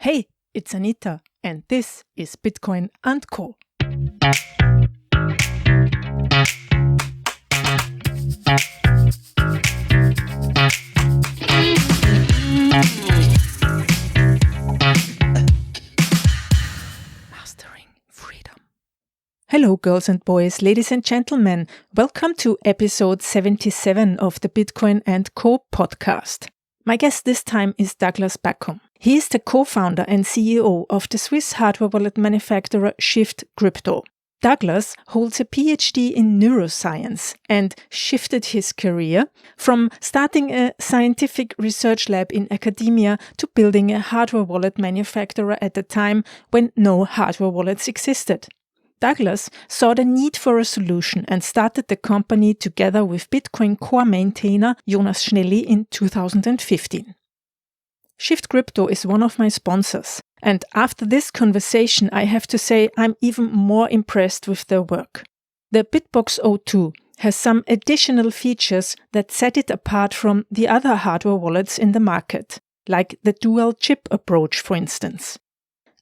Hey, it's Anita, and this is Bitcoin & Co. Mastering freedom. Hello, girls and boys, ladies and gentlemen. Welcome to episode 77 of the Bitcoin & Co. podcast. My guest this time is Douglas Bakkum. He is the co-founder and CEO of the Swiss hardware wallet manufacturer Shift Crypto. Douglas holds a PhD in Neuroscience and shifted his career from starting a scientific research lab in academia to building a hardware wallet manufacturer at a time when no hardware wallets existed. Douglas saw the need for a solution and started the company together with Bitcoin core maintainer Jonas Schnelli in 2015. Shift Crypto is one of my sponsors, and after this conversation I have to say I'm even more impressed with their work. The Bitbox 02 has some additional features that set it apart from the other hardware wallets in the market, like the dual chip approach, for instance.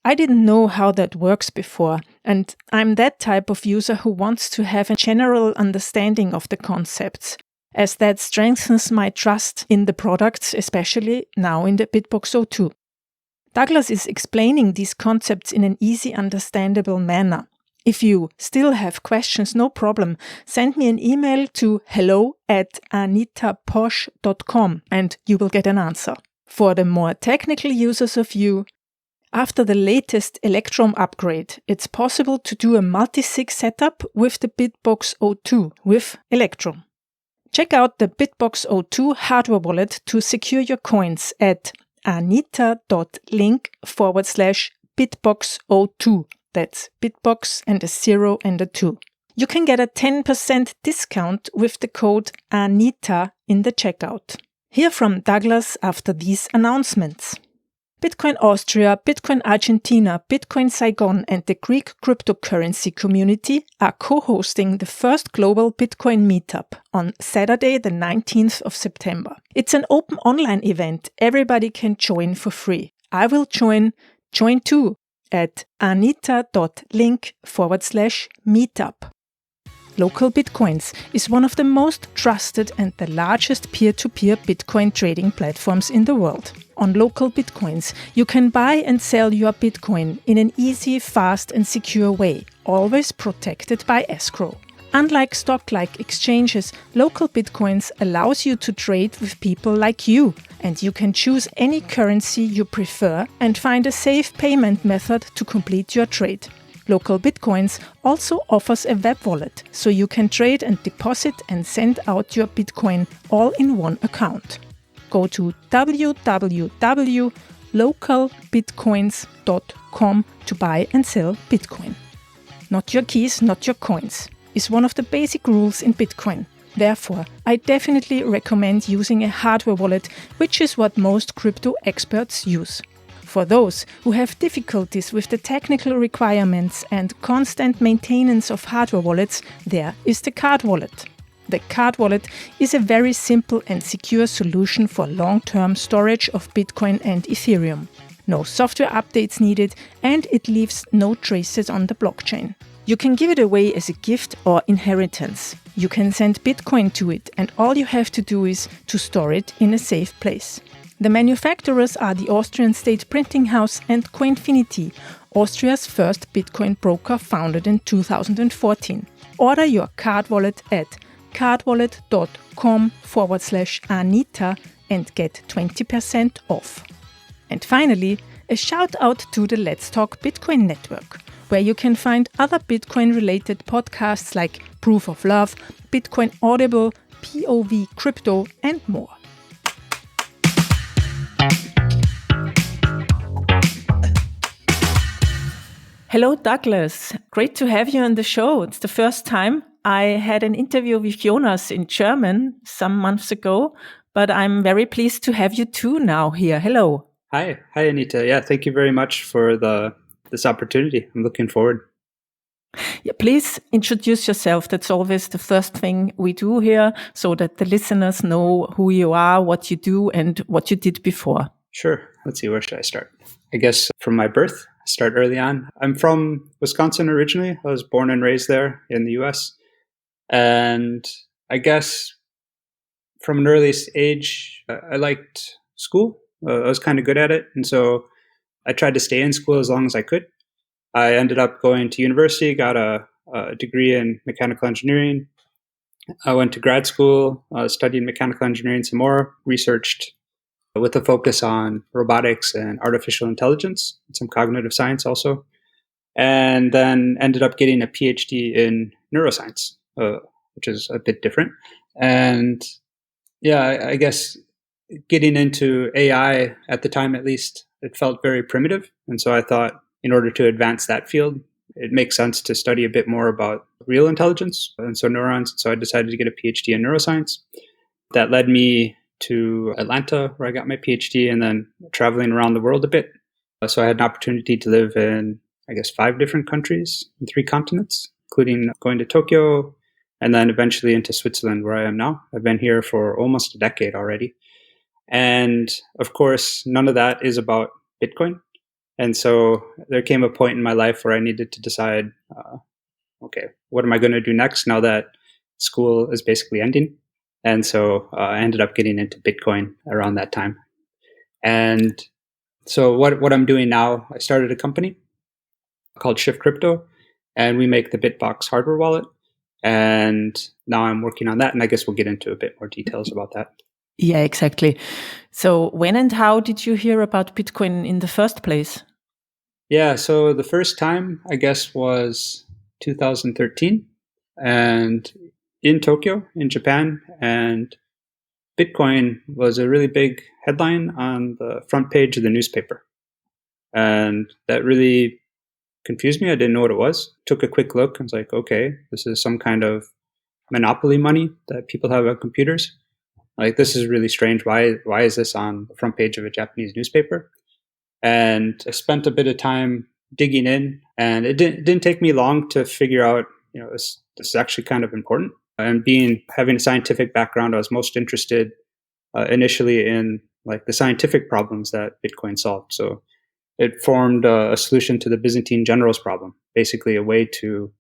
I didn't know how that works before, and I'm that type of user who wants to have a general understanding of the concepts, as that strengthens my trust in the products, especially now in the Bitbox 02. Douglas is explaining these concepts in an easy, understandable manner. If you still have questions, no problem. Send me an email to hello@anitaposch.com and you will get an answer. For the more technical users of you, after the latest Electrum upgrade, it's possible to do a multi-sig setup with the Bitbox 02 with Electrum. Check out the Bitbox 02 hardware wallet to secure your coins at anita.link/bitbox02. That's Bitbox and a 0 and a 2. You can get a 10% discount with the code ANITA in the checkout. Hear from Douglas after these announcements. Bitcoin Austria, Bitcoin Argentina, Bitcoin Saigon and the Greek cryptocurrency community are co-hosting the first global Bitcoin meetup on Saturday the 19th of September. It's an open online event. Everybody can join for free. I will join too at anita.link/meetup. LocalBitcoins is one of the most trusted and the largest peer-to-peer Bitcoin trading platforms in the world. On LocalBitcoins, you can buy and sell your Bitcoin in an easy, fast and secure way, always protected by escrow. Unlike stock-like exchanges, LocalBitcoins allows you to trade with people like you, and you can choose any currency you prefer and find a safe payment method to complete your trade. LocalBitcoins also offers a web wallet, so you can trade and deposit and send out your Bitcoin all in one account. Go to www.localbitcoins.com to buy and sell Bitcoin. Not your keys, not your coins, is one of the basic rules in Bitcoin. Therefore, I definitely recommend using a hardware wallet, which is what most crypto experts use. For those who have difficulties with the technical requirements and constant maintenance of hardware wallets, there is the card wallet. The card wallet is a very simple and secure solution for long-term storage of Bitcoin and Ethereum. No software updates needed, and it leaves no traces on the blockchain. You can give it away as a gift or inheritance. You can send Bitcoin to it, and all you have to do is to store it in a safe place. The manufacturers are the Austrian state printing house and Coinfinity, Austria's first Bitcoin broker founded in 2014. Order your card wallet at cardwallet.com/Anita and get 20% off. And finally, a shout out to the Let's Talk Bitcoin network, where you can find other Bitcoin-related podcasts like Proof of Love, Bitcoin Audible, POV Crypto and more. Hello, Douglas. Great to have you on the show. It's the first time. I had an interview with Jonas in German some months ago, but I'm very pleased to have you too now here. Hello. Hi, Anita. Yeah, thank you very much for this opportunity. I'm looking forward. Yeah, please introduce yourself. That's always the first thing we do here, so that the listeners know who you are, what you do, and what you did before. Sure. Let's see, where should I start? I guess from my birth, start early on. I'm from Wisconsin originally. I was born and raised there in the US. And I guess from an early age, I liked school. I was kind of good at it. And so I tried to stay in school as long as I could. I ended up going to university, got a degree in mechanical engineering. I went to grad school, studied mechanical engineering some more, researched with a focus on robotics and artificial intelligence, and some cognitive science also, and then ended up getting a PhD in neuroscience, which is a bit different. And yeah, I guess getting into AI at the time, at least, it felt very primitive. And so I thought in order to advance that field, it makes sense to study a bit more about real intelligence, and so neurons. So I decided to get a PhD in neuroscience. That led me to Atlanta, where I got my PhD, and then traveling around the world a bit. So I had an opportunity to live in, I guess, 5 different countries in 3 continents, including going to Tokyo, and then eventually into Switzerland, where I am now. I've been here for almost a decade already. And of course, none of that is about Bitcoin. And so there came a point in my life where I needed to decide, okay, what am I going to do next now that school is basically ending? And so I ended up getting into Bitcoin around that time. And so what I'm doing now, I started a company called Shift Crypto, and we make the Bitbox hardware wallet. And now I'm working on that, and I guess we'll get into a bit more details about that. Yeah, exactly. So when and how did you hear about Bitcoin in the first place? Yeah, so the first time, I guess, was 2013, and in Tokyo, in Japan, and Bitcoin was a really big headline on the front page of the newspaper. And that really confused me. I didn't know what it was. Took a quick look and was like, okay, this is some kind of monopoly money that people have on computers. Like, this is really strange. Why is this on the front page of a Japanese newspaper? And I spent a bit of time digging in, and it didn't take me long to figure out, this is actually kind of important. And having a scientific background, I was most interested initially in like the scientific problems that Bitcoin solved. So it formed a solution to the Byzantine generals problem, basically a way to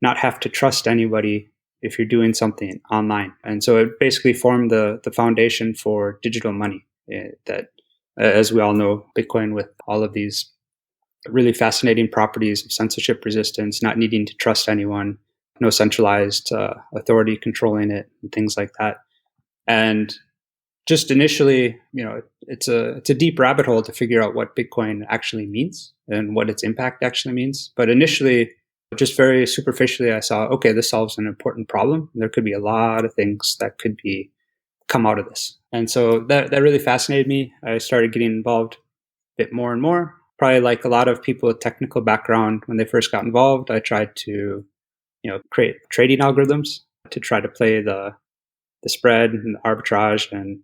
not have to trust anybody if you're doing something online. And so it basically formed the foundation for digital money that, as we all know, Bitcoin, with all of these really fascinating properties of censorship resistance, not needing to trust anyone, no centralized authority controlling it, and things like that. And just initially, it's a deep rabbit hole to figure out what Bitcoin actually means and what its impact actually means. But initially, just very superficially, I saw, okay, this solves an important problem. There could be a lot of things that could come out of this. And so that really fascinated me. I started getting involved a bit more and more. Probably like a lot of people with technical background, when they first got involved, I tried to, create trading algorithms to try to play the spread and the arbitrage and,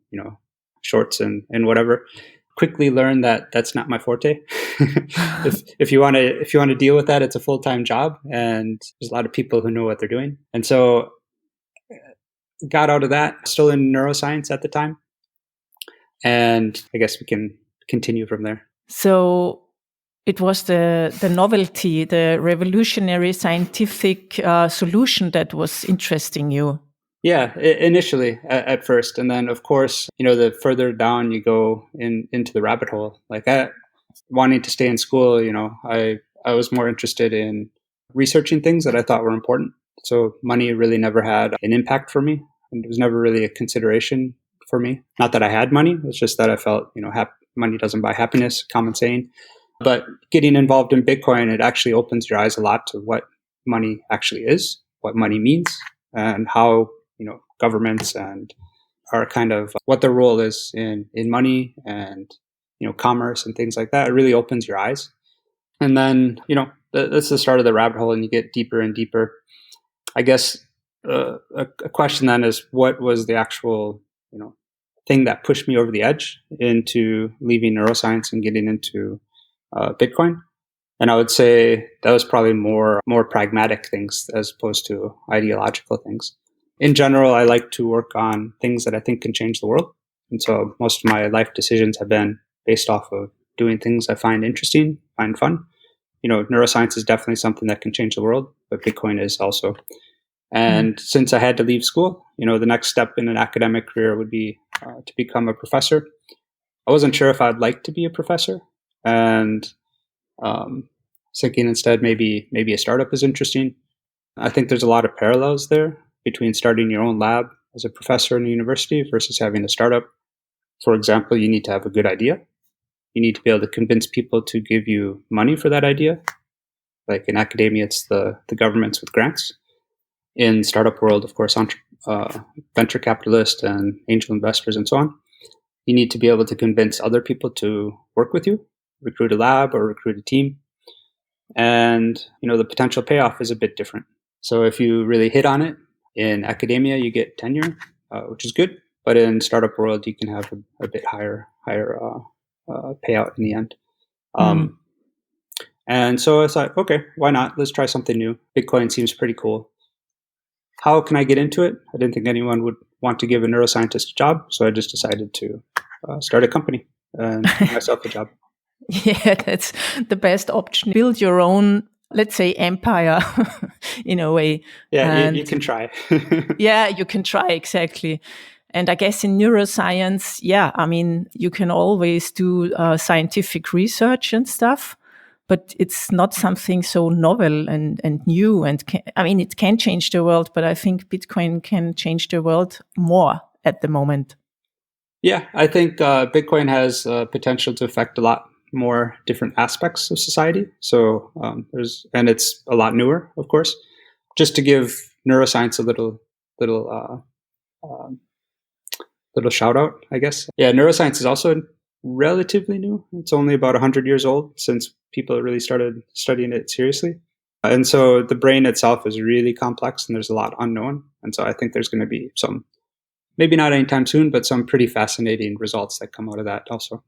shorts and whatever. Quickly learned that that's not my forte. if you want to deal with that, it's a full-time job, and there's a lot of people who know what they're doing. And so got out of that, still in neuroscience at the time. And I guess we can continue from there. So it was the novelty, the revolutionary scientific solution that was interesting you. Yeah, initially at first. And then, of course, the further down you go into the rabbit hole, like wanting to stay in school, I was more interested in researching things that I thought were important. So money really never had an impact for me. And it was never really a consideration for me. Not that I had money. It's just that I felt, money doesn't buy happiness, common saying. But getting involved in Bitcoin, it actually opens your eyes a lot to what money actually is, what money means, and how governments and are kind of what their role is in money and commerce and things like that. It really opens your eyes. And then that's the start of the rabbit hole, and you get deeper and deeper. I guess a question then is, what was the actual thing that pushed me over the edge into leaving neuroscience and getting into Bitcoin? And I would say that was probably more pragmatic things as opposed to ideological things. In general, I like to work on things that I think can change the world. And so most of my life decisions have been based off of doing things I find interesting, find fun. Neuroscience is definitely something that can change the world, but Bitcoin is also. And since I had to leave school, the next step in an academic career would be to become a professor. I wasn't sure if I'd like to be a professor, and thinking instead maybe a startup is interesting. I think there's a lot of parallels there between starting your own lab as a professor in a university versus having a startup. For example, you need to have a good idea. You need to be able to convince people to give you money for that idea. Like in academia, it's the governments with grants. In startup world, of course, venture capitalists and angel investors and so on. You need to be able to convince other people to work with you, recruit a lab or recruit a team. And, the potential payoff is a bit different. So if you really hit on it, in academia, you get tenure, which is good. But in startup world, you can have a bit higher payout in the end. And so I thought, okay, why not? Let's try something new. Bitcoin seems pretty cool. How can I get into it? I didn't think anyone would want to give a neuroscientist a job, so I just decided to start a company and give myself a job. Yeah, that's the best option. Build your own, let's say, empire in a way. Yeah, you can try. Yeah, you can try, exactly. And I guess in neuroscience, you can always do scientific research and stuff, but it's not something so novel and new. And it can change the world, but I think Bitcoin can change the world more at the moment. Yeah, I think Bitcoin has potential to affect a lot more different aspects of society. So and it's a lot newer, of course. Just to give neuroscience a little shout out, I guess. Yeah, neuroscience is also relatively new. It's only about 100 years old since people really started studying it seriously. And so the brain itself is really complex and there's a lot unknown. And so I think there's going to be some, maybe not anytime soon, but some pretty fascinating results that come out of that also.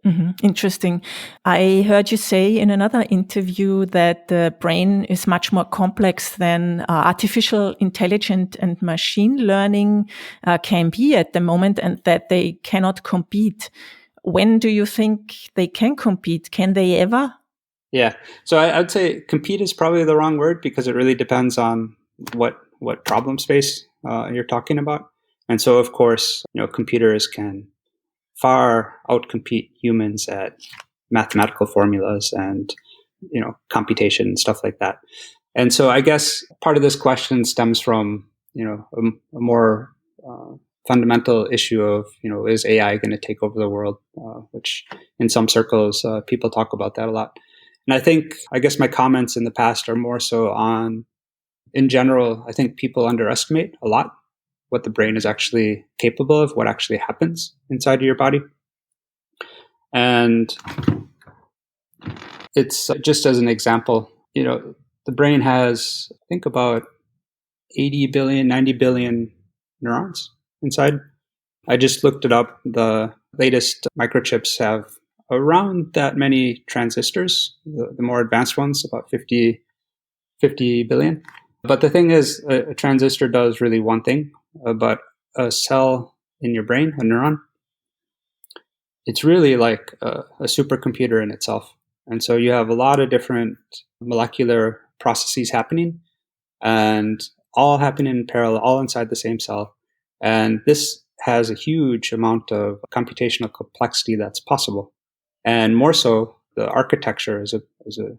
Mm-hmm. Interesting. I heard you say in another interview that the brain is much more complex than artificial intelligence and machine learning can be at the moment, and that they cannot compete. When do you think they can compete? Can they ever? Yeah. So I'd say compete is probably the wrong word because it really depends on what problem space you're talking about. And so, of course, computers can far outcompete humans at mathematical formulas and computation and stuff like that. And so I guess part of this question stems from a more fundamental issue of is AI going to take over the world, which in some circles people talk about that a lot. And I guess my comments in the past are more so on, in general, I think people underestimate a lot what the brain is actually capable of, what actually happens inside of your body. And it's just as an example, the brain has, I think, about 80 billion, 90 billion neurons inside. I just looked it up. The latest microchips have around that many transistors, the more advanced ones, about 50 billion. But the thing is, a transistor does really one thing, but a cell in your brain, a neuron, it's really like a supercomputer in itself. And so you have a lot of different molecular processes happening and all happening in parallel, all inside the same cell. And this has a huge amount of computational complexity that's possible. And more so, the architecture is a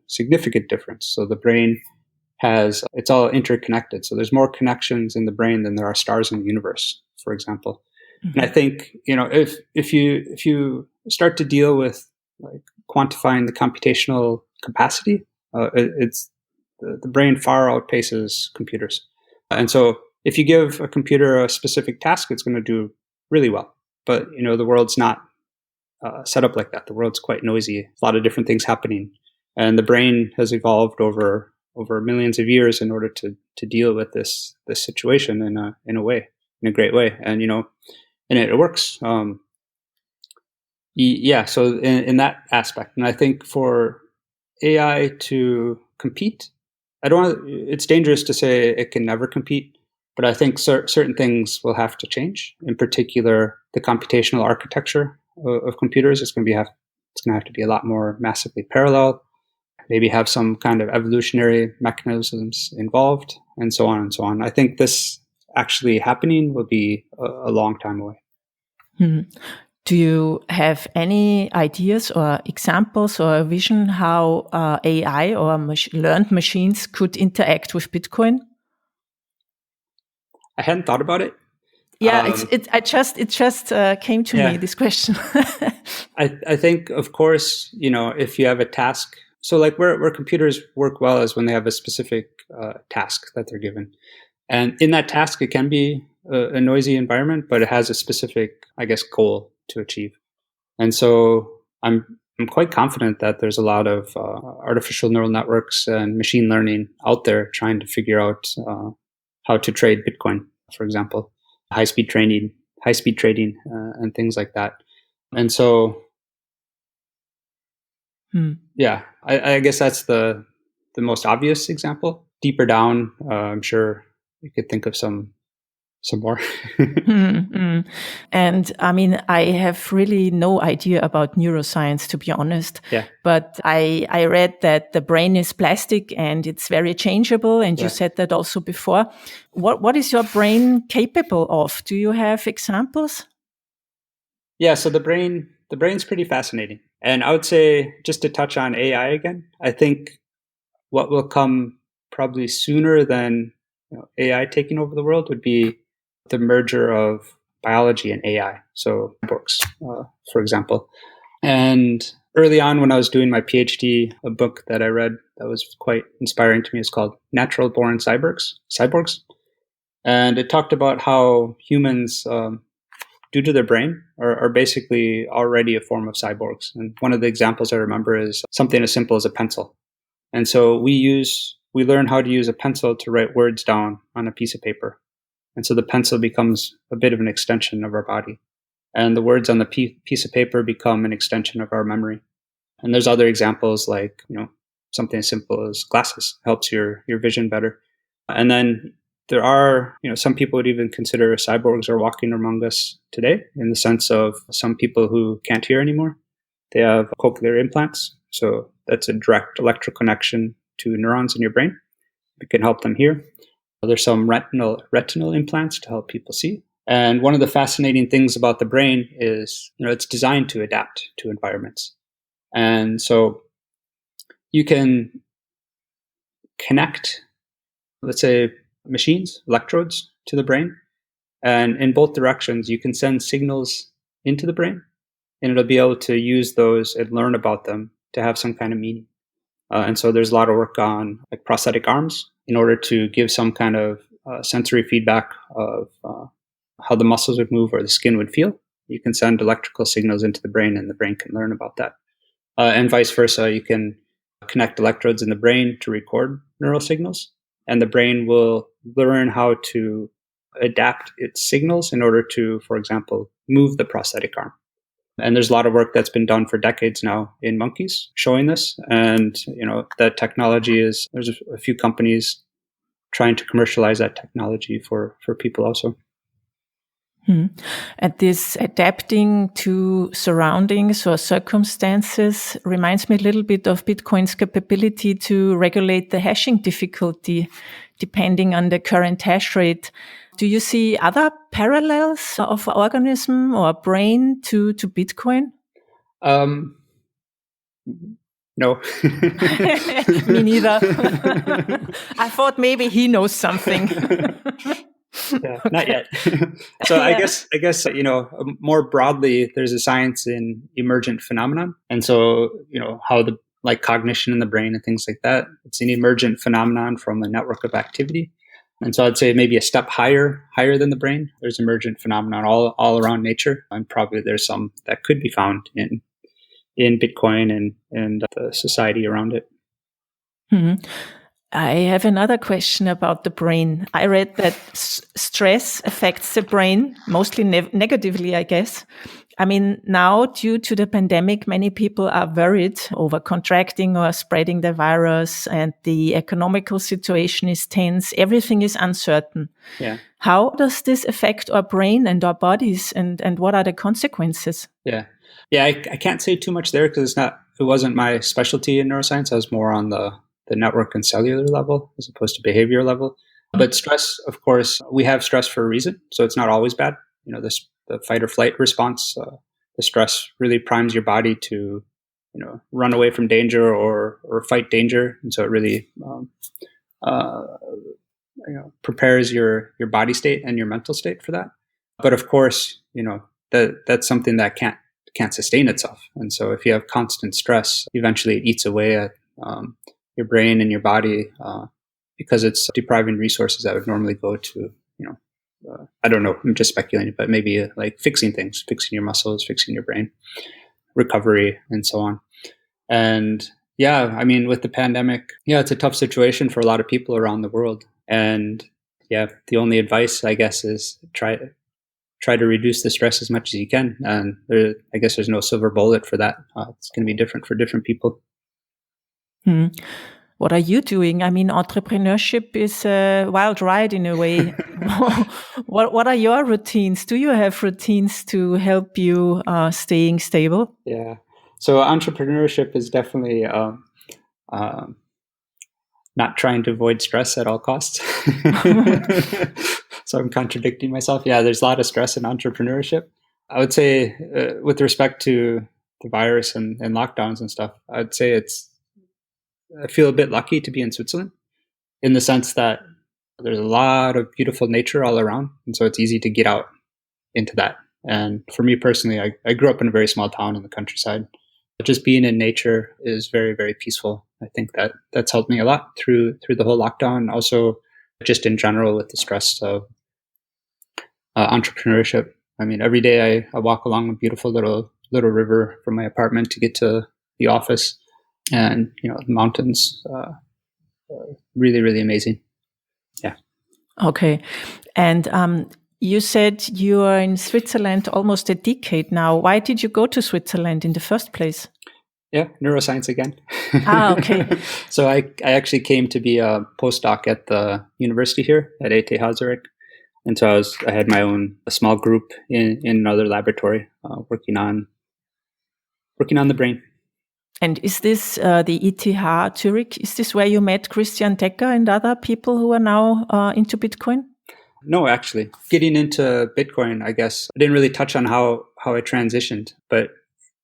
significant difference. So the brain it's all interconnected. So there's more connections in the brain than there are stars in the universe, for example. Mm-hmm. And I think, if you start to deal with like quantifying the computational capacity, it's the brain far outpaces computers. And so if you give a computer a specific task, it's going to do really well. But, the world's not set up like that. The world's quite noisy, a lot of different things happening. And the brain has evolved over millions of years in order to deal with this situation in a great way. And, and it works. Yeah. So in that aspect, and I think for AI to compete, it's dangerous to say it can never compete, but I think certain things will have to change. In particular, the computational architecture of computers. It's going to have to be a lot more massively parallel, maybe have some kind of evolutionary mechanisms involved, and so on and so on. I think this actually happening will be a long time away. Do you have any ideas or examples or a vision how AI or learned machines could interact with Bitcoin? I hadn't thought about it. Yeah, it just came to me, this question. I think, of course, if you have a task, so like where computers work well is when they have a specific task that they're given. And in that task, it can be a noisy environment, but it has a specific, I guess, goal to achieve. And so I'm quite confident that there's a lot of artificial neural networks and machine learning out there trying to figure out how to trade Bitcoin, for example, high-speed trading, and things like that. And so, yeah, I guess that's the most obvious example. Deeper down, I'm sure you could think of some more. And I mean, I have really no idea about neuroscience, to be honest. Yeah. But I read that the brain is plastic and it's very changeable. And you said that also before. What is your brain capable of? Do you have examples? Yeah. So the brain's pretty fascinating. And I would say, just to touch on AI again, I think what will come probably sooner than AI taking over the world would be the merger of biology and AI. So books, for example. And early on when I was doing my PhD, a book that I read that was quite inspiring to me is called Natural Born Cyborgs. And it talked about how humans, due to their brain, are basically already a form of cyborgs. And one of the examples I remember is something as simple as a pencil. And so we learn how to use a pencil to write words down on a piece of paper. And so the pencil becomes a bit of an extension of our body. And the words on the piece of paper become an extension of our memory. And there's other examples like, something as simple as glasses helps your vision better. And then there are, some people would even consider cyborgs are walking among us today, in the sense of some people who can't hear anymore. They have cochlear implants. So that's a direct electrical connection to neurons in your brain. It can help them hear. There's some retinal implants to help people see. And one of the fascinating things about the brain is, it's designed to adapt to environments. And so you can connect, let's say, electrodes to the brain. And in both directions, you can send signals into the brain, and it'll be able to use those and learn about them to have some kind of meaning. And so there's a lot of work on like prosthetic arms in order to give some kind of sensory feedback of how the muscles would move or the skin would feel. You can send electrical signals into the brain, and the brain can learn about that. And vice versa, you can connect electrodes in the brain to record neural signals, and the brain will learn how to adapt its signals in order to, for example, move the prosthetic arm. And there's a lot of work that's been done for decades now in monkeys showing this. And, that technology there's a few companies trying to commercialize that technology for people also. And this adapting to surroundings or circumstances reminds me a little bit of Bitcoin's capability to regulate the hashing difficulty depending on the current hash rate. Do you see other parallels of organism or brain to Bitcoin? No. Me neither. I thought maybe he knows something. Yeah, not yet. So I guess more broadly, there's a science in emergent phenomenon, and so how the cognition in the brain and things like that. It's an emergent phenomenon from a network of activity, and so I'd say maybe a step higher than the brain. There's emergent phenomenon all around nature, and probably there's some that could be found in Bitcoin and the society around it. Mm-hmm. I have another question about the brain. I read that stress affects the brain, mostly negatively, I guess. I mean, now, due to the pandemic, many people are worried over contracting or spreading the virus, and the economical situation is tense. Everything is uncertain. Yeah. How does this affect our brain and our bodies, and what are the consequences? Yeah. Yeah, I can't say too much there because it wasn't my specialty in neuroscience. I was more on the network and cellular level as opposed to behavior level. But stress, of course, we have stress for a reason, so it's not always bad. The fight or flight response, the stress really primes your body to, run away from danger or fight danger, and so it really uh, prepares your body state and your mental state for that. But of course, that's something that can't sustain itself. And so if you have constant stress, eventually it eats away at your brain and your body because it's depriving resources that would normally go to, I don't know, I'm just speculating, but maybe like fixing things, fixing your muscles, fixing your brain, recovery, and so on. And yeah, I mean, with the pandemic, it's a tough situation for a lot of people around the world. And yeah, the only advice, I guess, is try to reduce the stress as much as you can. And I guess there's no silver bullet for that. It's going to be different for different people. What are you doing? I mean, entrepreneurship is a wild ride in a way. What are your routines? Do you have routines to help you staying stable? Yeah. So entrepreneurship is definitely not trying to avoid stress at all costs. So I'm contradicting myself. Yeah, there's a lot of stress in entrepreneurship. I would say with respect to the virus and lockdowns and stuff, I'd say I feel a bit lucky to be in Switzerland in the sense that there's a lot of beautiful nature all around. And so it's easy to get out into that. And for me personally, I grew up in a very small town in the countryside. Just being in nature is very, very peaceful. I think that's helped me a lot through the whole lockdown. Also, just in general with the stress of entrepreneurship. I mean, every day I walk along a beautiful little river from my apartment to get to the office, and the mountains, really, really amazing. Yeah. Okay, and you said you are in Switzerland almost a decade now. Why did you go to Switzerland in the first place? Yeah, neuroscience again. Okay. So I actually came to be a postdoc at the university here at ETH Zurich. And so I had my own small group in another laboratory working on the brain. And is this the ETH Zurich? Is this where you met Christian Decker and other people who are now into Bitcoin? No, actually. Getting into Bitcoin, I guess, I didn't really touch on how I transitioned. But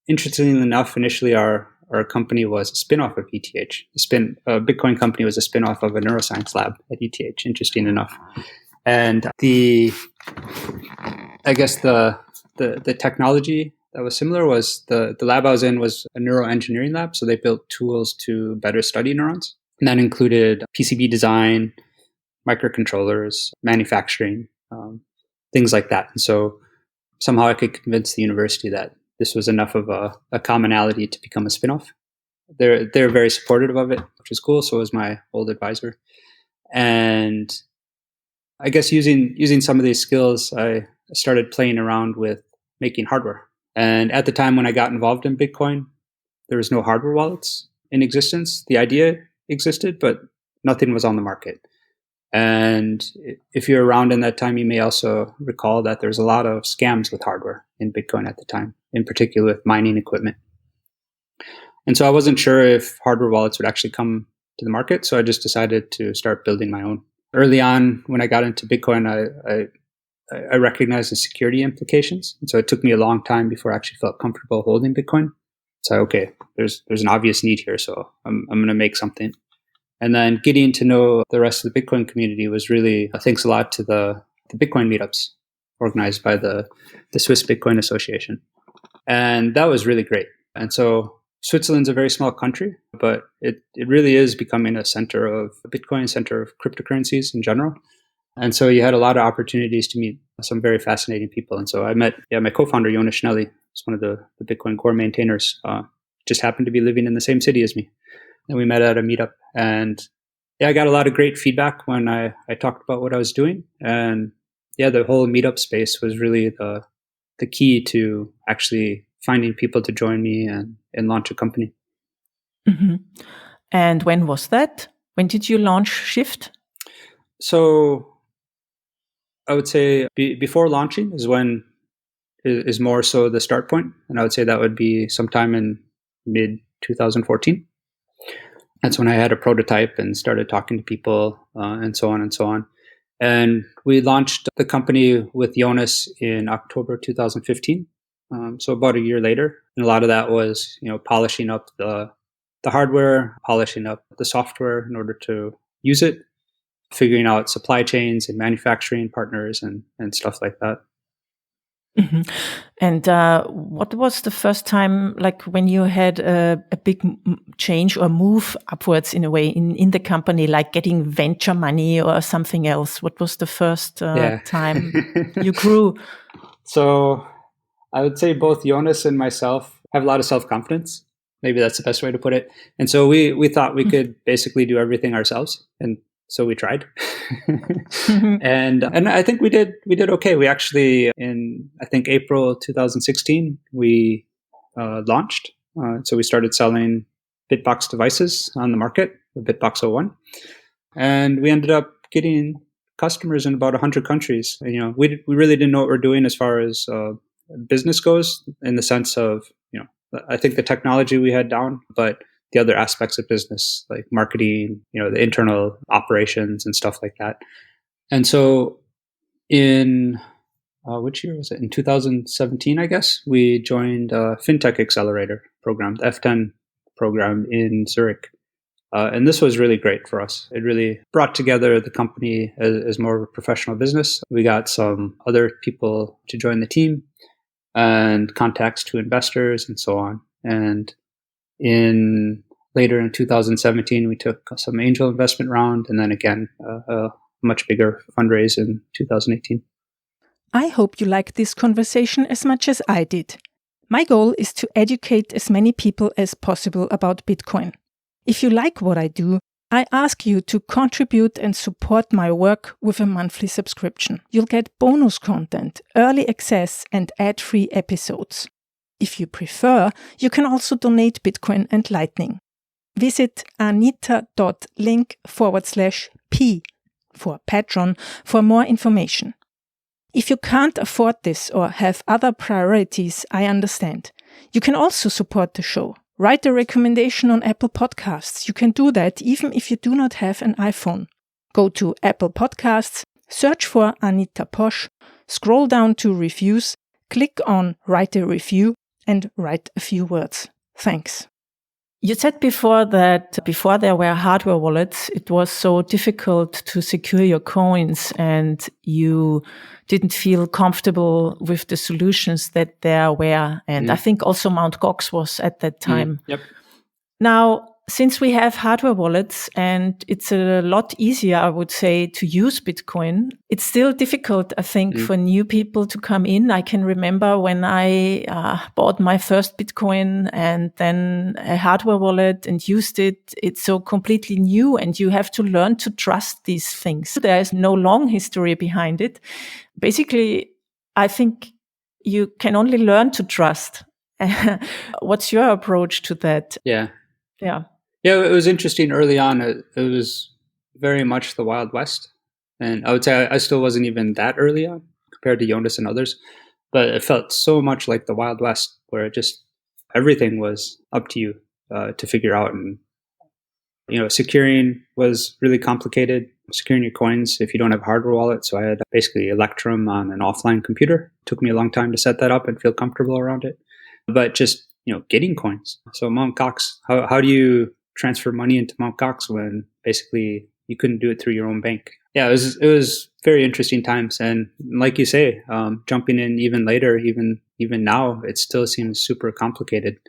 interestingly enough, initially our company was a spin-off of ETH. A Bitcoin company was a spin-off of a neuroscience lab at ETH, interesting enough. And I guess the technology that was similar was the lab I was in was a neuroengineering lab. So they built tools to better study neurons. And that included PCB design, microcontrollers, manufacturing, things like that. And so somehow I could convince the university that this was enough of a commonality to become a spinoff. They're very supportive of it, which is cool. So was my old advisor. And I guess using some of these skills, I started playing around with making hardware. And at the time when I got involved in Bitcoin, there was no hardware wallets in existence. The idea existed, but nothing was on the market. And if you're around in that time, you may also recall that there's a lot of scams with hardware in Bitcoin at the time, in particular with mining equipment. And so I wasn't sure if hardware wallets would actually come to the market. So I just decided to start building my own. Early on, when I got into Bitcoin, I recognized the security implications. And so it took me a long time before I actually felt comfortable holding Bitcoin. So, okay, there's an obvious need here. So I'm going to make something. And then getting to know the rest of the Bitcoin community was really thanks a lot to the Bitcoin meetups organized by the Swiss Bitcoin Association. And that was really great. And so Switzerland's a very small country, but it really is becoming a center of Bitcoin, center of cryptocurrencies in general. And so you had a lot of opportunities to meet some very fascinating people. And so I met my co-founder, Jonas Schnelli, who's one of the Bitcoin core maintainers, just happened to be living in the same city as me. And we met at a meetup. And I got a lot of great feedback when I talked about what I was doing. And the whole meetup space was really the key to actually finding people to join me and launch a company. Mm-hmm. And when was that? When did you launch Shift? So I would say before launching is when is more so the start point. And I would say that would be sometime in mid 2014. That's when I had a prototype and started talking to people and so on and so on. And we launched the company with Jonas in October 2015. So about a year later. And a lot of that was, polishing up the hardware, polishing up the software in order to use it, figuring out supply chains and manufacturing partners and stuff like that. Mm-hmm. And what was the first time, like when you had a big change or move upwards in a way in the company, like getting venture money or something else? What was the first time you grew? So I would say both Jonas and myself have a lot of self-confidence. Maybe that's the best way to put it. And so we thought we could basically do everything ourselves. And so we tried. and I think we did okay. We actually, in I think April 2016, we launched. So we started selling Bitbox devices on the market, the Bitbox 01. And we ended up getting customers in about 100 countries. And, we really didn't know what we're doing as far as business goes, in the sense of, I think the technology we had down, but the other aspects of business, like marketing, the internal operations and stuff like that. And so in, which year was it? In 2017, I guess, we joined a FinTech Accelerator program, the F10 program in Zurich. And this was really great for us. It really brought together the company as more of a professional business. We got some other people to join the team and contacts to investors and so on. And later in 2017, we took some angel investment round, and then again, a much bigger fundraise in 2018. I hope you liked this conversation as much as I did. My goal is to educate as many people as possible about Bitcoin. If you like what I do, I ask you to contribute and support my work with a monthly subscription. You'll get bonus content, early access, and ad-free episodes. If you prefer, you can also donate Bitcoin and Lightning. Visit anita.link/p for Patreon for more information. If you can't afford this or have other priorities, I understand. You can also support the show. Write a recommendation on Apple Podcasts. You can do that even if you do not have an iPhone. Go to Apple Podcasts, search for Anita Posch, scroll down to reviews, click on Write a Review, and write a few words. Thanks. You said before that before there were hardware wallets, it was so difficult to secure your coins and you didn't feel comfortable with the solutions that there were. And I think also Mt. Gox was at that time. Yep. Now, since we have hardware wallets and it's a lot easier, I would say, to use Bitcoin, it's still difficult, I think, for new people to come in. I can remember when I bought my first Bitcoin and then a hardware wallet and used it. It's so completely new and you have to learn to trust these things. There is no long history behind it. Basically, I think you can only learn to trust. What's your approach to that? Yeah. Yeah, it was interesting early on. It was very much the Wild West. And I would say I still wasn't even that early on compared to Jonas and others. But it felt so much like the Wild West, where it just everything was up to you to figure out. And, securing was really complicated. Securing your coins if you don't have a hardware wallet. So I had basically Electrum on an offline computer. It took me a long time to set that up and feel comfortable around it. But just, getting coins. So Mt. Gox, how do you transfer money into Mt. Gox when basically you couldn't do it through your own bank? Yeah, it was very interesting times. And like you say, jumping in even later, even now, it still seems super complicated.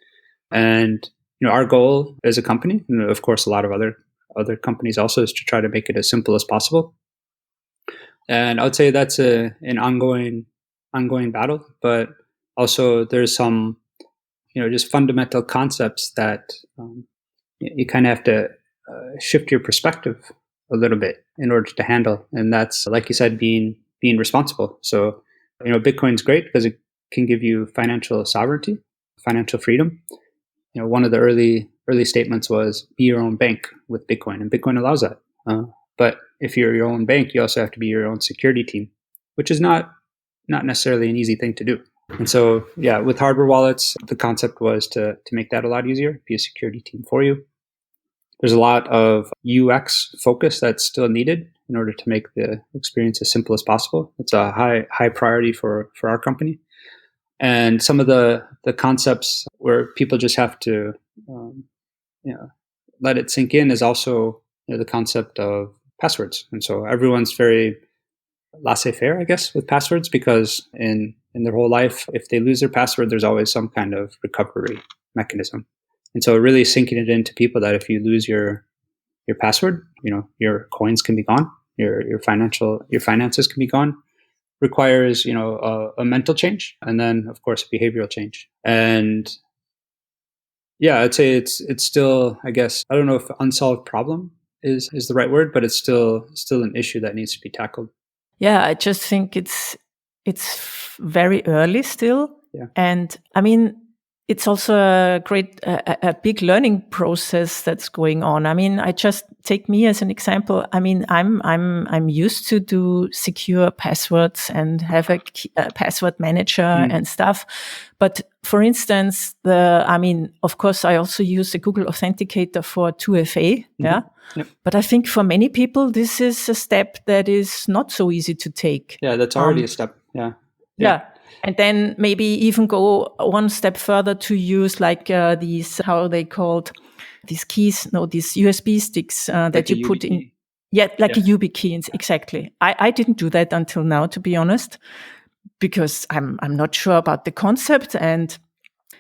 And, our goal as a company, and of course, a lot of other companies also, is to try to make it as simple as possible. And I would say that's an ongoing battle, but also there's some, just fundamental concepts that you kind of have to shift your perspective a little bit in order to handle. And that's, like you said, being responsible. So, Bitcoin's great because it can give you financial sovereignty, financial freedom. One of the early statements was be your own bank with Bitcoin, and Bitcoin allows that. But if you're your own bank, you also have to be your own security team, which is not necessarily an easy thing to do. And so, yeah, with hardware wallets, the concept was to make that a lot easier, be a security team for you. There's a lot of UX focus that's still needed in order to make the experience as simple as possible. It's a high priority for our company. And some of the concepts where people just have to let it sink in is also the concept of passwords. And so everyone's very laissez-faire, I guess, with passwords, because in their whole life, if they lose their password, there's always some kind of recovery mechanism. And so really sinking it into people that if you lose your password, your coins can be gone, your finances can be gone, requires a mental change, and then of course a behavioral change. And yeah, I'd say it's still, I guess, I don't know if unsolved problem is the right word, but it's still an issue that needs to be tackled. Yeah, I just think it's very early still. Yeah. And I mean, it's also a big learning process that's going on. I mean, I just take me as an example. I mean, I'm used to do secure passwords and have a password manager and stuff. But for instance, of course, I also use the Google Authenticator for 2FA. Yeah. Yep. But I think for many people, this is a step that is not so easy to take. Yeah, that's already a step. Yeah. Yeah. And then maybe even go one step further to use like these, how are they called, these keys, no, these USB sticks that like you put in. Yeah, like a YubiKey, exactly. I didn't do that until now, to be honest, because I'm not sure about the concept. And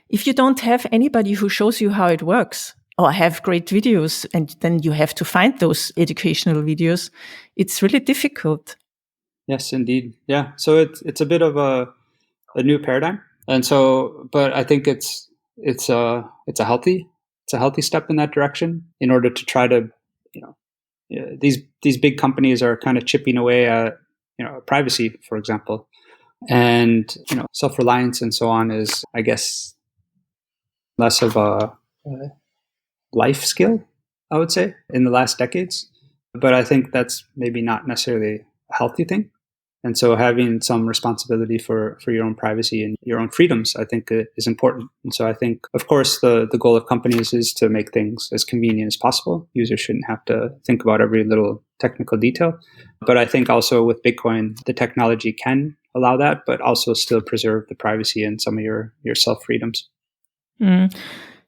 if you don't have anybody who shows you how it works, or have great videos, and then you have to find those educational videos, it's really difficult. Yes, indeed. Yeah. So it's a bit of a new paradigm. And so, but I think it's a healthy step in that direction in order to try to, these big companies are kind of chipping away at, privacy, for example, and, self-reliance and so on is, I guess, less of a life skill, I would say, in the last decades. But I think that's maybe not necessarily a healthy thing. And so having some responsibility for your own privacy and your own freedoms, I think is important. And so I think, of course, the goal of companies is to make things as convenient as possible. Users shouldn't have to think about every little technical detail. But I think also with Bitcoin, the technology can allow that, but also still preserve the privacy and some of your self-freedoms.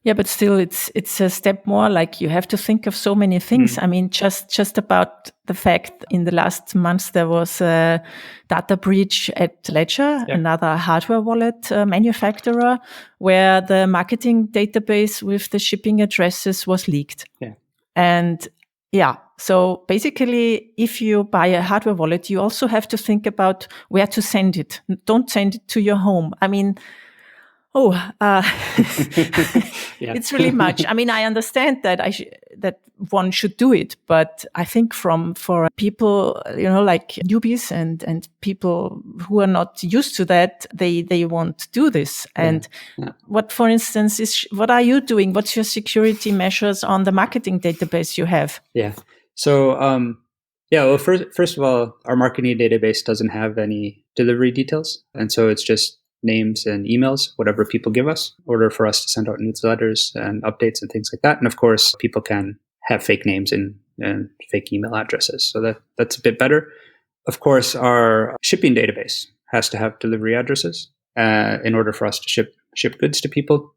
Yeah, but still, it's a step more. Like you have to think of so many things. I mean, just about the fact in the last months there was a data breach at Ledger, another hardware wallet manufacturer, where the marketing database with the shipping addresses was leaked. Yeah. And yeah, so basically, if you buy a hardware wallet, you also have to think about where to send it. Don't send it to your home. I mean, it's really much. I mean, I understand that that one should do it, but I think for people, like newbies and people who are not used to that, they won't do this. And what, for instance, what are you doing? What's your security measures on the marketing database you have? Yeah. So, well, first of all, our marketing database doesn't have any delivery details, and so it's just names and emails, whatever people give us, in order for us to send out newsletters and updates and things like that. And of course, people can have fake names and fake email addresses. So that's a bit better. Of course, our shipping database has to have delivery addresses in order for us to ship goods to people.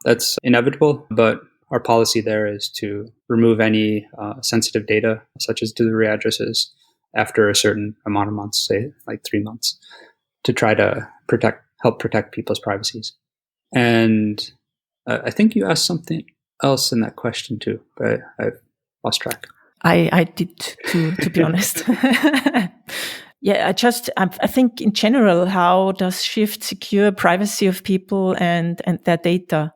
That's inevitable, but our policy there is to remove any sensitive data, such as delivery addresses, after a certain amount of months, say like 3 months, to try to help protect people's privacies. And I think you asked something else in that question too, but I've lost track. I did too, to be honest. Yeah, I think in general, how does Shift secure privacy of people and their data?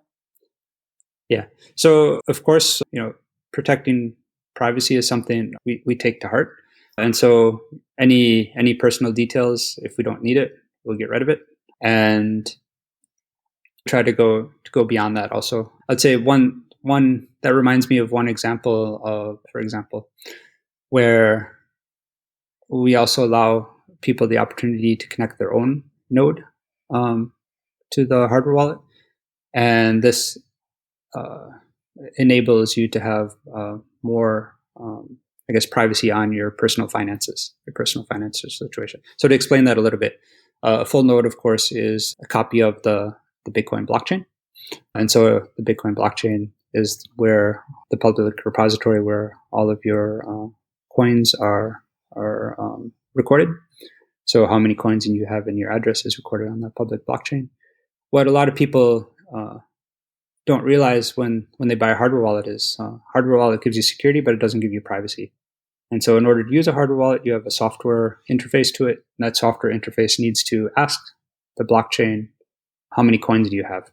Yeah. So of course, protecting privacy is something we take to heart. And so any personal details, if we don't need it, we'll get rid of it and try to go beyond that. Also, I'd say one that reminds me of one example of, for example, where we also allow people the opportunity to connect their own node to the hardware wallet, and this enables you to have more, privacy on your personal finances situation. So to explain that a little bit, a full node, of course, is a copy of the Bitcoin blockchain. And so the Bitcoin blockchain is where the public repository where all of your coins are recorded. So how many coins you have in your address is recorded on the public blockchain. What a lot of people don't realize when they buy a hardware wallet is hardware wallet gives you security, but it doesn't give you privacy. And so in order to use a hardware wallet, you have a software interface to it. And that software interface needs to ask the blockchain, how many coins do you have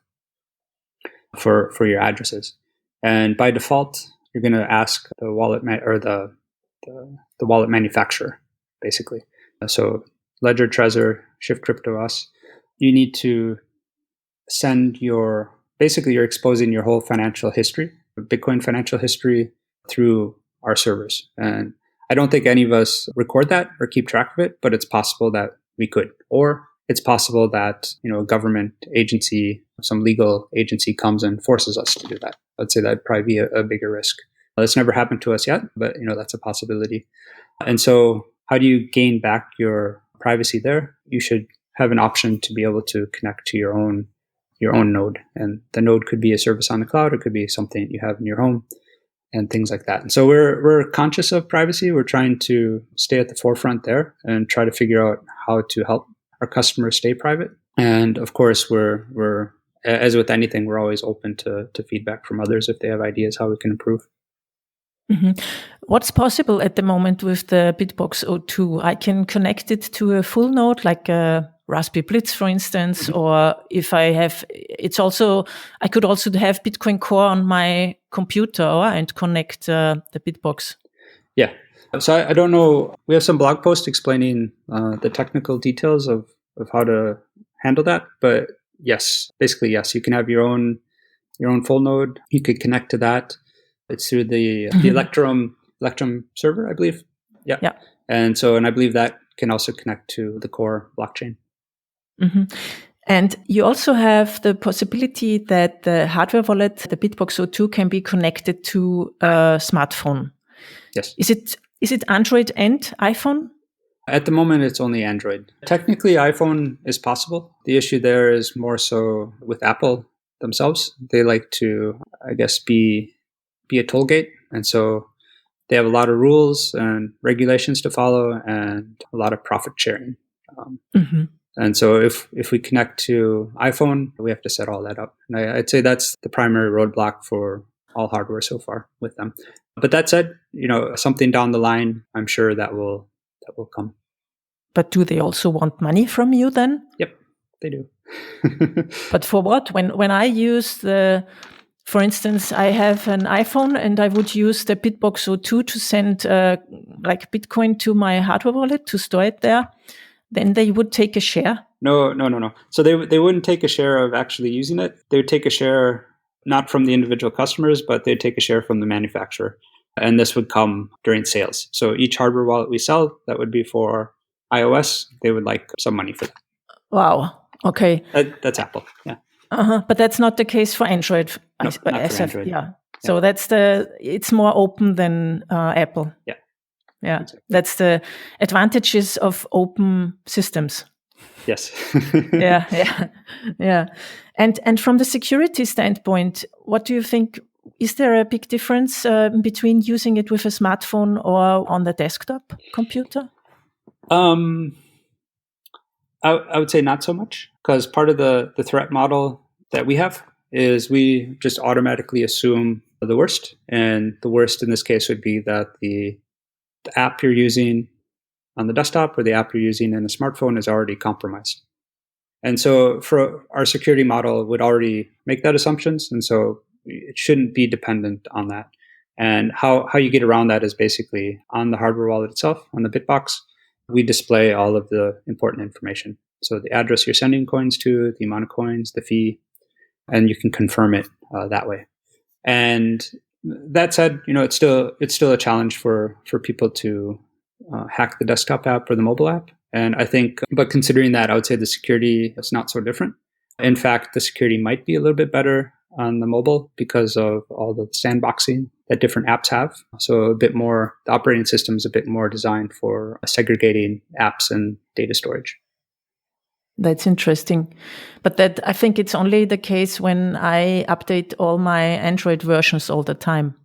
for your addresses? And by default, you're going to ask the wallet the wallet manufacturer, basically. So Ledger, Trezor, Shift Crypto, us, you need to send you're exposing your whole financial history, Bitcoin financial history, through our servers. And I don't think any of us record that or keep track of it, but it's possible that we could. Or it's possible that, a government agency, some legal agency comes and forces us to do that. I'd say that'd probably be a bigger risk. That's never happened to us yet, but that's a possibility. And so how do you gain back your privacy there? You should have an option to be able to connect to your own node. And the node could be a service on the cloud. It could be something that you have in your home and things like that. And so we're conscious of privacy. We're trying to stay at the forefront there and try to figure out how to help our customers stay private. And of course, we're as with anything, we're always open to feedback from others if they have ideas how we can improve. Mm-hmm. What's possible at the moment with the Bitbox 02? I can connect it to a full node, like a Raspberry Blitz, for instance, mm-hmm. Or if I have, I could also have Bitcoin Core on my computer and connect the Bitbox. Yeah. So I don't know. We have some blog posts explaining the technical details of how to handle that. But yes, basically, yes, you can have your own full node. You could connect to that. It's through the Electrum server, I believe. Yeah. Yeah. And I believe that can also connect to the core blockchain. Mm-hmm. And you also have the possibility that the hardware wallet, the Bitbox 02, can be connected to a smartphone. Yes. Is it Android and iPhone? At the moment, it's only Android. Technically, iPhone is possible. The issue there is more so with Apple themselves. They like to, I guess, be a tollgate. And so they have a lot of rules and regulations to follow and a lot of profit sharing. Mm-hmm. And so if we connect to iPhone, we have to set all that up. And I'd say that's the primary roadblock for all hardware so far with them. But that said, something down the line, I'm sure that will come. But do they also want money from you then? Yep, they do. But for what? When I use for instance, I have an iPhone and I would use the Bitbox 02 to send like Bitcoin to my hardware wallet to store it there. Then they would take a share? No. So they wouldn't take a share of actually using it. They would take a share not from the individual customers, but they'd take a share from the manufacturer. And this would come during sales. So each hardware wallet we sell, that would be for iOS, they would like some money for that. Wow. Okay. That's Apple. Yeah. But that's not the case for Android. No, not for Android. Yeah. So it's more open than Apple. Yeah. Yeah. Exactly. That's the advantages of open systems. Yes. Yeah. And from the security standpoint, what do you think? Is there a big difference between using it with a smartphone or on the desktop computer? I would say not so much, because part of the threat model that we have is we just automatically assume the worst. And the worst in this case would be that the app you're using on the desktop or the app you're using in a smartphone is already compromised. And so for our security model would already make that assumptions. And so it shouldn't be dependent on that. And how you get around that is basically on the hardware wallet itself, on the Bitbox, we display all of the important information. So the address you're sending coins to, the amount of coins, the fee, and you can confirm it that way. And that said, it's still a challenge for people to hack the desktop app or the mobile app. And I think, but considering that, I would say the security is not so different. In fact, the security might be a little bit better on the mobile because of all the sandboxing that different apps have. So a bit more, the operating system is a bit more designed for segregating apps and data storage. That's interesting. But that I think it's only the case when I update all my Android versions all the time.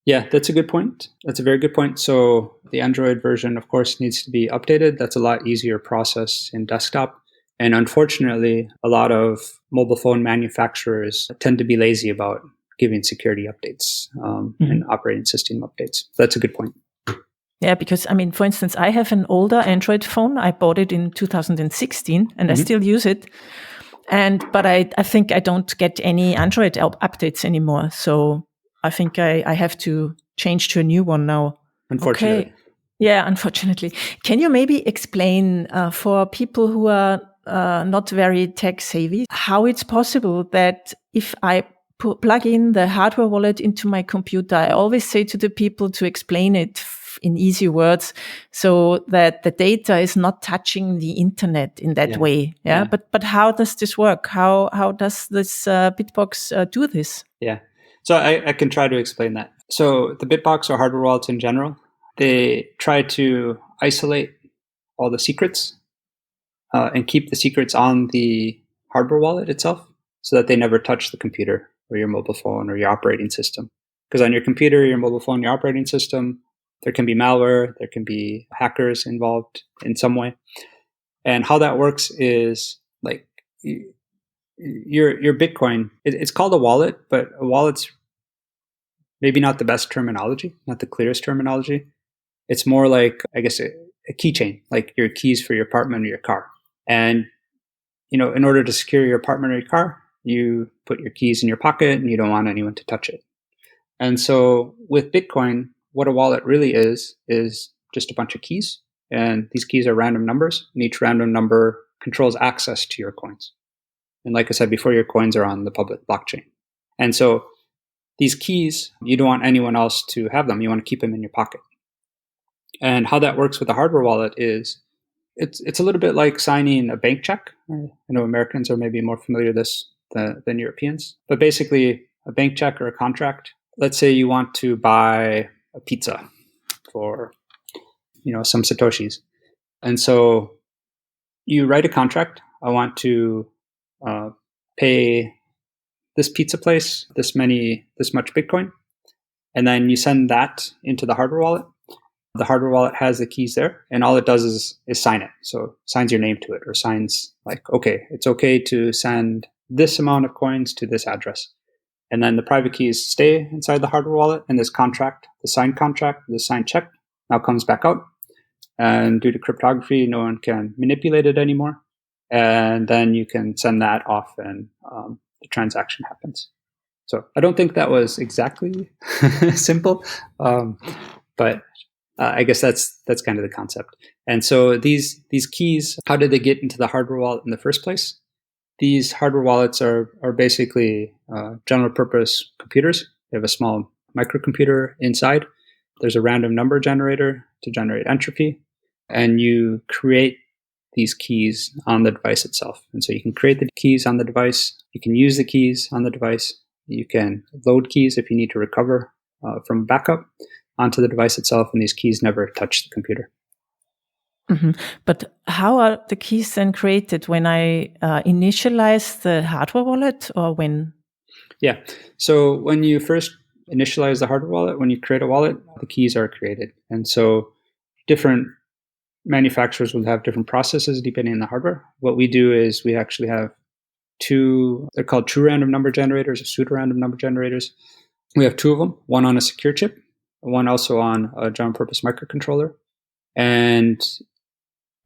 Yeah, that's a good point. That's a very good point. So the Android version, of course, needs to be updated. That's a lot easier process in desktop. And unfortunately, a lot of mobile phone manufacturers tend to be lazy about giving security updates and operating system updates. That's a good point. Yeah, because I mean, for instance, I have an older Android phone. I bought it in 2016 and I still use it. But I think I don't get any Android updates anymore. So I think I have to change to a new one now. Unfortunately. Okay. Yeah, unfortunately. Can you maybe explain for people who are not very tech savvy how it's possible that if I plug in the hardware wallet into my computer, I always say to the people to explain it in easy words so that the data is not touching the internet in that way. Yeah. But how does this work? How does this Bitbox do this? Yeah. So I can try to explain that. So the Bitbox or hardware wallets in general, they try to isolate all the secrets and keep the secrets on the hardware wallet itself so that they never touch the computer or your mobile phone or your operating system. Because on your computer, your mobile phone, your operating system, there can be malware, there can be hackers involved in some way. And how that works is like your Bitcoin, it's called a wallet, but a wallet's maybe not the best terminology, not the clearest terminology. It's more like, I guess, a keychain, like your keys for your apartment or your car. And, in order to secure your apartment or your car, you put your keys in your pocket and you don't want anyone to touch it. And so with Bitcoin, what a wallet really is just a bunch of keys. And these keys are random numbers, and each random number controls access to your coins. And like I said before, your coins are on the public blockchain. And so these keys, you don't want anyone else to have them. You want to keep them in your pocket. And how that works with a hardware wallet is it's a little bit like signing a bank check. I know Americans are maybe more familiar with this than Europeans. But basically, a bank check or a contract, let's say you want to buy a pizza for some Satoshis. And so you write a contract. I want to pay this pizza place this much Bitcoin. And then you send that into the hardware wallet. The hardware wallet has the keys there, and all it does is sign it. So it signs your name to it, or signs like, okay, it's okay to send this amount of coins to this address. And then the private keys stay inside the hardware wallet, and this contract, the signed check, now comes back out. And due to cryptography, no one can manipulate it anymore. And then you can send that off, and the transaction happens. So I don't think that was exactly simple, but I guess that's kind of the concept. And so these keys, how did they get into the hardware wallet in the first place? These hardware wallets are basically general purpose computers. They have a small microcomputer inside. There's a random number generator to generate entropy, and you create these keys on the device itself. And so you can create the keys on the device. You can use the keys on the device. You can load keys if you need to recover from backup onto the device itself, and these keys never touch the computer. Mm-hmm. But how are the keys then created? When I initialize the hardware wallet, or when? Yeah. So when you first initialize the hardware wallet, when you create a wallet, the keys are created. And so different manufacturers will have different processes depending on the hardware. What we do is we actually have they're called true random number generators or pseudo-random number generators. We have two of them, one on a secure chip, one also on a general purpose microcontroller. And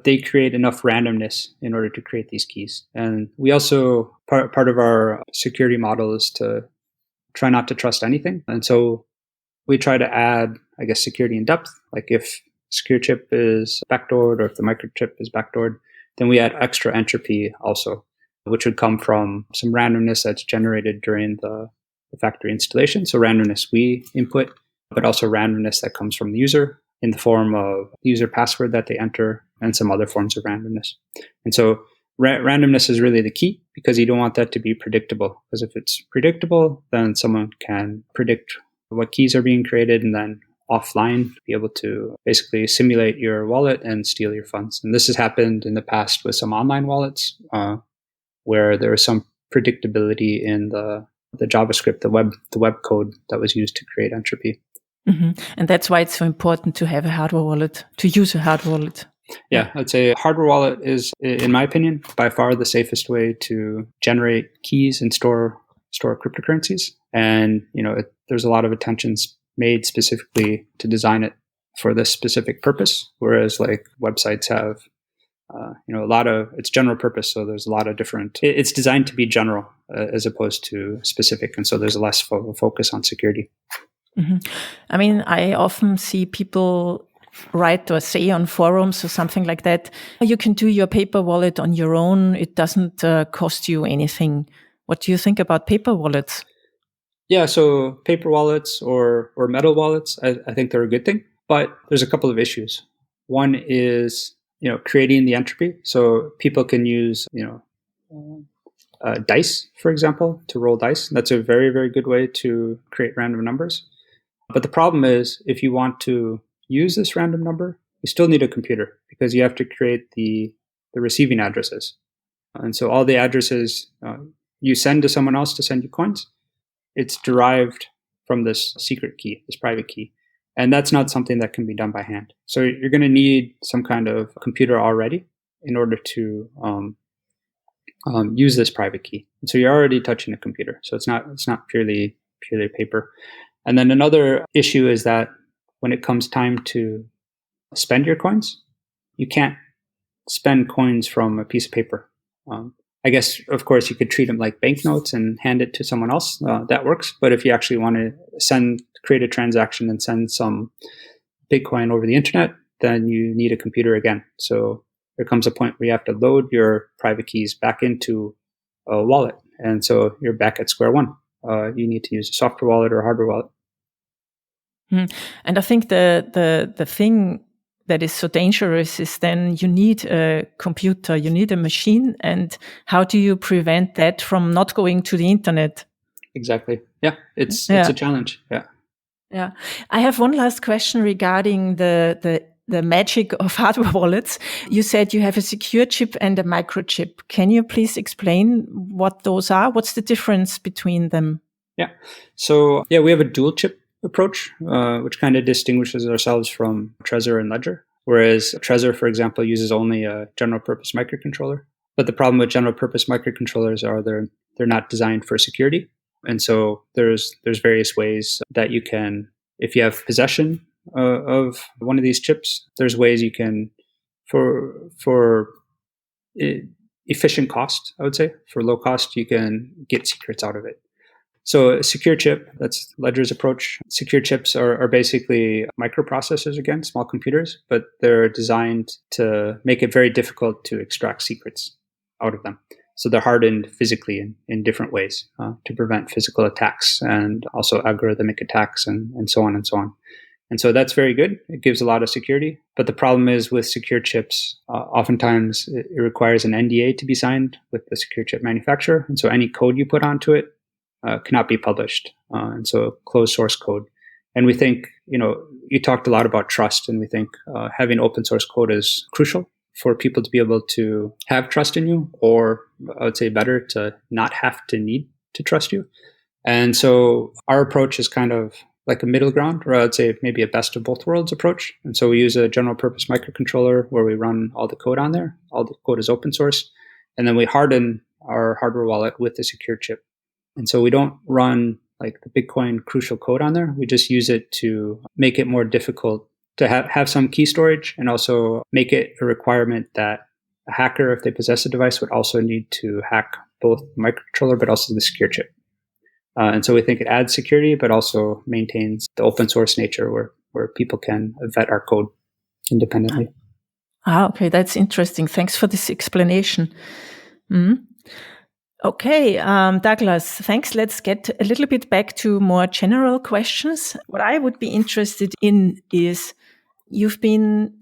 they create enough randomness in order to create these keys. And we also, part of our security model is to try not to trust anything. And so we try to add, I guess, security in depth. Like if secure chip is backdoored or if the microchip is backdoored, then we add extra entropy also, which would come from some randomness that's generated during the factory installation. So randomness we input, but also randomness that comes from the user in the form of user password that they enter and some other forms of randomness. And so randomness is really the key, because you don't want that to be predictable. Because if it's predictable, then someone can predict what keys are being created and then offline be able to basically simulate your wallet and steal your funds. And this has happened in the past with some online wallets where there was some predictability in the JavaScript, the web code that was used to create entropy. Mm-hmm. And that's why it's so important to have a hardware wallet, to use a hardware wallet. Yeah, I'd say a hardware wallet is, in my opinion, by far the safest way to generate keys and store cryptocurrencies. And there's a lot of attention made specifically to design it for this specific purpose, whereas like websites have a lot of, it's general purpose, so there's a lot of different, it's designed to be general as opposed to specific, and so there's less focus on security. Mm-hmm. I mean, I often see people write or say on forums or something like that, you can do your paper wallet on your own, it doesn't cost you anything. What do you think about paper wallets? Yeah, so paper wallets or metal wallets, I think they're a good thing, but there's a couple of issues. One is creating the entropy. So people can use dice, for example, to roll dice. That's a very, very good way to create random numbers. But the problem is, if you want to use this random number, you still need a computer, because you have to create the receiving addresses. And so all the addresses you send to someone else to send you coins, it's derived from this secret key, this private key. And that's not something that can be done by hand. So you're going to need some kind of computer already in order to use this private key. And so you're already touching a computer. So it's not purely paper. And then another issue is that when it comes time to spend your coins, you can't spend coins from a piece of paper. I guess, of course, you could treat them like banknotes and hand it to someone else. That works. But if you actually want to create a transaction and send some Bitcoin over the internet, then you need a computer again. So there comes a point where you have to load your private keys back into a wallet. And so you're back at square one. You need to use a software wallet or a hardware wallet. And I think the thing that is so dangerous is then you need a computer, you need a machine. And how do you prevent that from not going to the internet? Exactly. Yeah, it's a challenge. Yeah. Yeah. I have one last question regarding the magic of hardware wallets. You said you have a secure chip and a microchip. Can you please explain what those are? What's the difference between them? Yeah. So we have a dual chip approach, which kind of distinguishes ourselves from Trezor and Ledger. Whereas Trezor, for example, uses only a general purpose microcontroller. But the problem with general purpose microcontrollers are they're not designed for security. And so there's various ways that you can, if you have possession of one of these chips, there's ways you can, for efficient cost, I would say, for low cost, you can get secrets out of it. So a secure chip, that's Ledger's approach. Secure chips are basically microprocessors, again, small computers, but they're designed to make it very difficult to extract secrets out of them. So they're hardened physically in different ways to prevent physical attacks and also algorithmic attacks and so on and so on. And so that's very good. It gives a lot of security. But the problem is with secure chips, oftentimes it requires an NDA to be signed with the secure chip manufacturer. And so any code you put onto it cannot be published. And so closed source code. And we think, you talked a lot about trust, and we think having open source code is crucial for people to be able to have trust in you, or I would say better, to not have to need to trust you. And so our approach is kind of like a middle ground, or I would say maybe a best of both worlds approach. And so we use a general purpose microcontroller where we run all the code on there. All the code is open source. And then we harden our hardware wallet with the secure chip. And so we don't run like the Bitcoin crucial code on there. We just use it to make it more difficult to have some key storage, and also make it a requirement that a hacker, if they possess a device, would also need to hack both the microcontroller but also the secure chip. And so we think it adds security, but also maintains the open source nature where people can vet our code independently. Okay, that's interesting. Thanks for this explanation. Okay, Douglas, thanks. Let's get a little bit back to more general questions. What I would be interested in is, you've been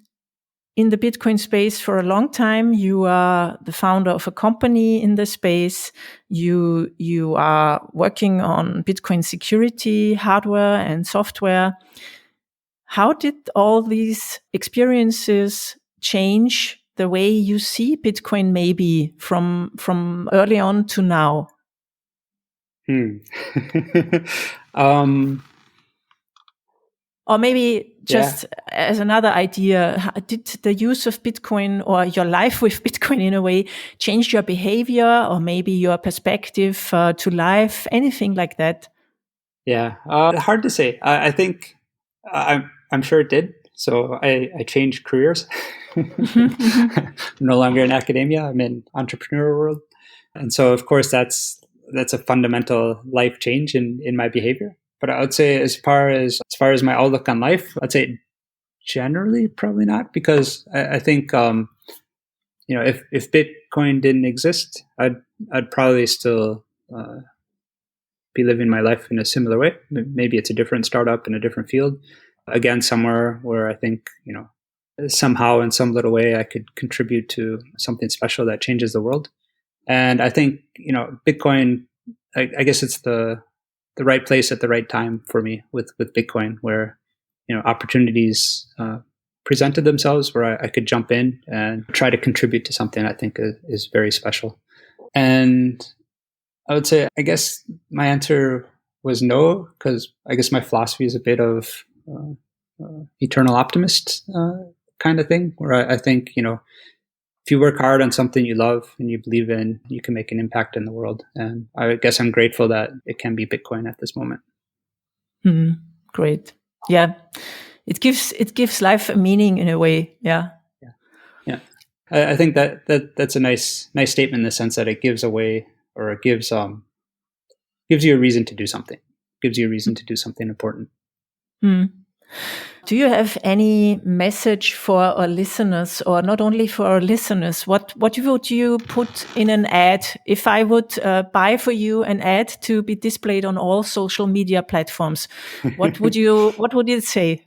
in the Bitcoin space for a long time. You are the founder of a company in the space. You are working on Bitcoin security, hardware and software. How did all these experiences change the way you see Bitcoin maybe from early on to now? Or maybe just as another idea, did the use of Bitcoin or your life with Bitcoin in a way change your behavior or maybe your perspective to life, anything like that? Yeah, hard to say. I think I'm sure it did. So I changed careers. I'm no longer in academia. I'm in entrepreneurial world, and so of course that's a fundamental life change in my behavior. But I would say as far as my outlook on life, I'd say generally probably not, because I think if Bitcoin didn't exist, I'd probably still be living my life in a similar way. Maybe it's a different startup in a different field. Again, somewhere where I think, somehow in some little way I could contribute to something special that changes the world. And I think, Bitcoin, I guess it's the right place at the right time for me with Bitcoin, where, opportunities presented themselves where I could jump in and try to contribute to something I think is very special. And I would say, I guess my answer was no, because I guess my philosophy is a bit of eternal optimist kind of thing, where I think, if you work hard on something you love and you believe in, you can make an impact in the world. And I guess I'm grateful that it can be Bitcoin at this moment. Great. Yeah. It gives life a meaning in a way. Yeah. Yeah. I think that's a nice statement in the sense that it gives away, or it gives you a reason to do something, gives you a reason to do something important. Do you have any message for our listeners, or not only for our listeners? What would you put in an ad if I would buy for you an ad to be displayed on all social media platforms? What would it say?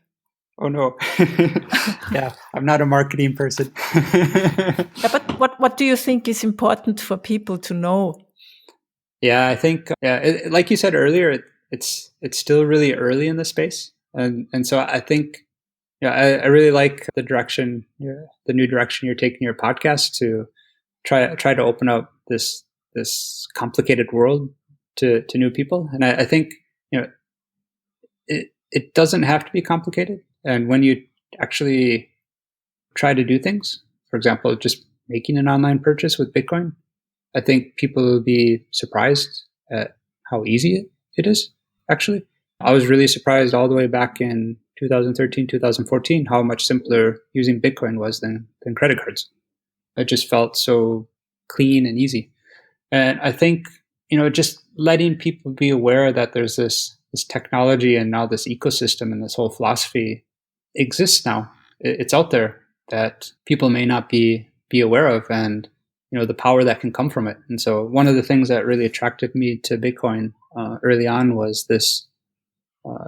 Oh no. Yeah, I'm not a marketing person. Yeah, but what do you think is important for people to know? Yeah, I think like you said earlier, it's still really early in the space, and so I think I really like the direction, the new direction you're taking your podcast to try to open up this complicated world to new people. And I think it doesn't have to be complicated. And when you actually try to do things, for example, just making an online purchase with Bitcoin, I think people will be surprised at how easy it is, actually. I was really surprised all the way back in 2013, 2014, how much simpler using Bitcoin was than credit cards. It just felt so clean and easy. And I think, just letting people be aware that there's this technology and now this ecosystem and this whole philosophy exists now. It's out there that people may not be aware of, and the power that can come from it. And so one of the things that really attracted me to Bitcoin early on was this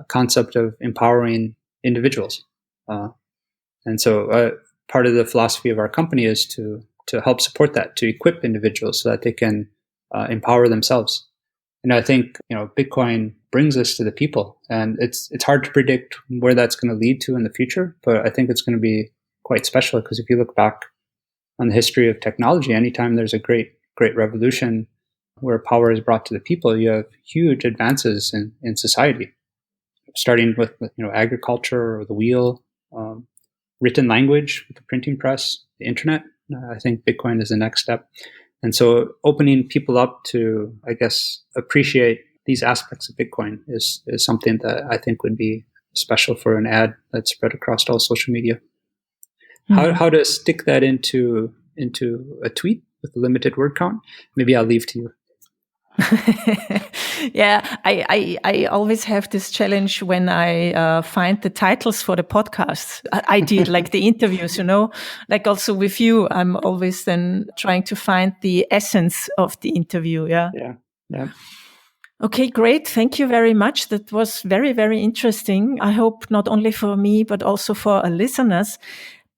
concept of empowering individuals. And so part of the philosophy of our company is to help support that, to equip individuals so that they can empower themselves. And I think Bitcoin brings this to the people, and it's hard to predict where that's going to lead to in the future. But I think it's going to be quite special, because if you look back on the history of technology, anytime there's a great revolution where power is brought to the people, you have huge advances in society, starting with agriculture or the wheel, written language with the printing press, the internet. I think Bitcoin is the next step. And so opening people up to, I guess, appreciate these aspects of Bitcoin is something that I think would be special for an ad that's spread across all social media. How to stick that into a tweet with a limited word count? Maybe I'll leave to you. Yeah, I always have this challenge when I find the titles for the podcasts. I did like the interviews, like also with you. I'm always then trying to find the essence of the interview. Yeah. Yeah. Okay, great. Thank you very much. That was very, very interesting. I hope not only for me, but also for our listeners.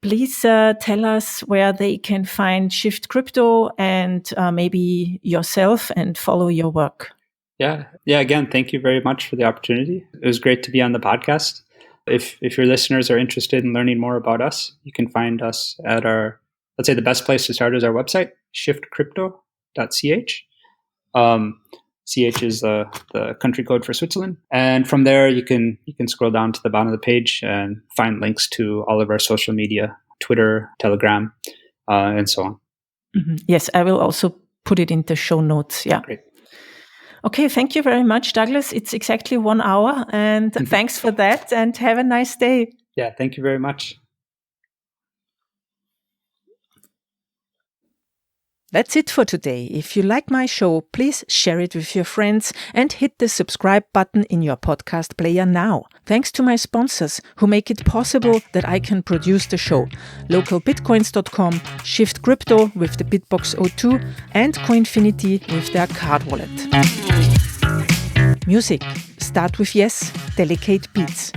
Please tell us where they can find Shift Crypto and maybe yourself and follow your work. Yeah. Again, thank you very much for the opportunity. It was great to be on the podcast. If your listeners are interested in learning more about us, you can find us at let's say the best place to start is our website, shiftcrypto.ch. CH is the country code for Switzerland. And from there, you can scroll down to the bottom of the page and find links to all of our social media, Twitter, Telegram, and so on. Mm-hmm. Yes, I will also put it in the show notes. Yeah. Great. Okay, thank you very much, Douglas. It's exactly 1 hour, and thanks for that, and have a nice day. Yeah, thank you very much. That's it for today. If you like my show, please share it with your friends and hit the subscribe button in your podcast player now. Thanks to my sponsors who make it possible that I can produce the show. LocalBitcoins.com, Shift Crypto with the Bitbox 02 and Coinfinity with their card wallet. Music. Start with Yes, Delicate Beats.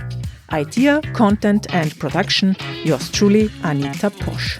Idea, content and production. Yours truly, Anita Posch.